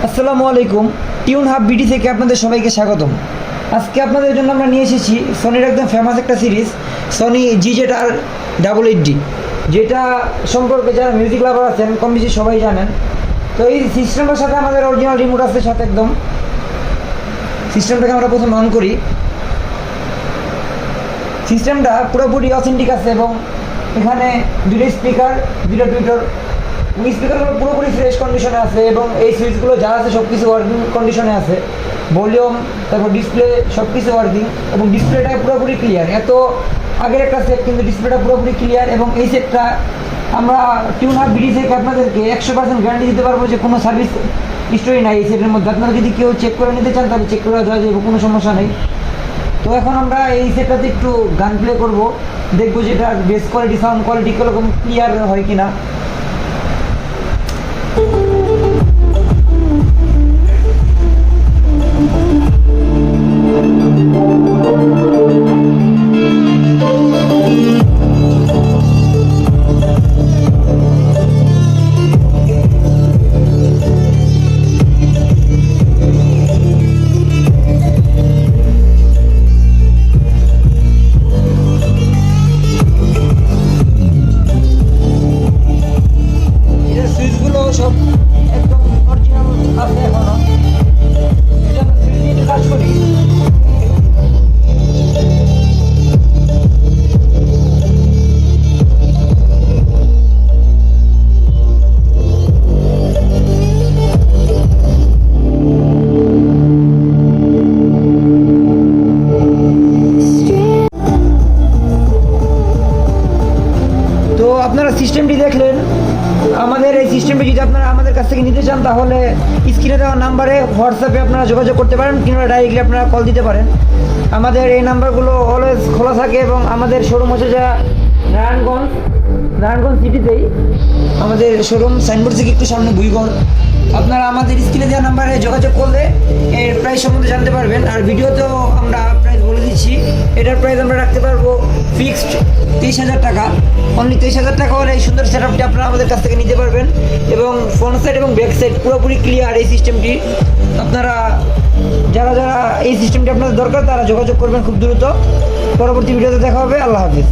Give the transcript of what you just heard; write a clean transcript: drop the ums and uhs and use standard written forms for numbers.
আসসালামু আলাইকুম। Tune hub BD থেকে আপনাদের সবাইকে স্বাগতম। আজকে আপনাদের জন্য আমরা নিয়ে এসেছি সনির একদম ফেমাস একটা সিরিজ, সনি GZ-R880, যেটা সম্পর্কে যারা মিউজিক লাভার আছেন কম বেশি সবাই জানেন। তো এই সিস্টেমটার সাথে আমাদের অরিজিনাল রিমোট আছে সাথে একদম। সিস্টেমটাকে আমরা প্রথমে অন করি। সিস্টেমটা পুরোপুরি অথেন্টিক আছে এবং এখানে দুটো স্পিকার, দুটো টুইটার, স্পিকারগুলো পুরোপুরি ফ্রেশ কন্ডিশনে আছে এবং এই সুইচগুলো যা আছে সব কিছু ওয়ার্কিং কন্ডিশনে আছে। ভলিউম, তারপর ডিসপ্লে সব কিছু ওয়ার্কিং এবং ডিসপ্লেটা পুরোপুরি ক্লিয়ার। এত আগের একটা সেট কিন্তু ডিসপ্লেটা পুরোপুরি ক্লিয়ার এবং এই সেটটা আমরা টিউন হাব বিডি থেকে আপনাদেরকে 100% গ্যারান্টি দিতে পারবো যে কোনো সার্ভিস হিস্টোরি নাই এই সেটের মধ্যে। আপনারা যদি কেউ চেক করে নিতে চান তাহলে চেক করে দেওয়া যাবে, কোনো সমস্যা নেই। তো এখন আমরা এই সেটটাতে একটু গান প্লে করবো, দেখবো যে এটার বেস কোয়ালিটি, সাউন্ড কোয়ালিটি কীরকম ক্লিয়ার হয় কিনা। সুইচগুলো সব একদম অরিজিনাল আছে এখনো। এটা আমরা সুইচ দিয়ে কাজ করি। তো আপনারা সিস্টেমটি দেখলেন। আমাদের এই সিস্টেমটি যদি আপনারা আমাদের কাছ থেকে নিতে চান তাহলে স্ক্রিনে দেওয়া নাম্বারে হোয়াটসঅ্যাপে আপনারা যোগাযোগ করতে পারেন কিংবা ডাইরেক্টলি আপনারা কল দিতে পারেন। আমাদের এই নাম্বারগুলো অলওয়েজ খোলা থাকে এবং আমাদের শোরুম হচ্ছে যা নারায়ণগঞ্জ সিটিতেই আমাদের শোরুম, সাইনবোর্ড থেকে একটু সামনে ভুইগড়। আপনারা আমাদের স্ক্রিনে দেওয়া নাম্বারে যোগাযোগ করলে এর প্রাইস সম্বন্ধে জানতে পারবেন। আর ভিডিওতেও আমরা প্রাইস বলে দিচ্ছি। এটার প্রাইস আমরা রাখতে পারবো ফিক্সড 23,000 টাকা। অনলি 23,000 টাকা হলে এই সুন্দর সেট আপটি আপনারা আমাদের কাছ থেকে নিতে পারবেন এবং ফ্রন্ট সাইড এবং ব্যাক সাইড পুরোপুরি ক্লিয়ার এই সিস্টেমটি। আপনারা যারা যারা এই সিস্টেমটি আপনাদের দরকার তারা যোগাযোগ করবেন খুব দ্রুত। পরবর্তী ভিডিওতে দেখা হবে। আল্লাহ হাফিজ।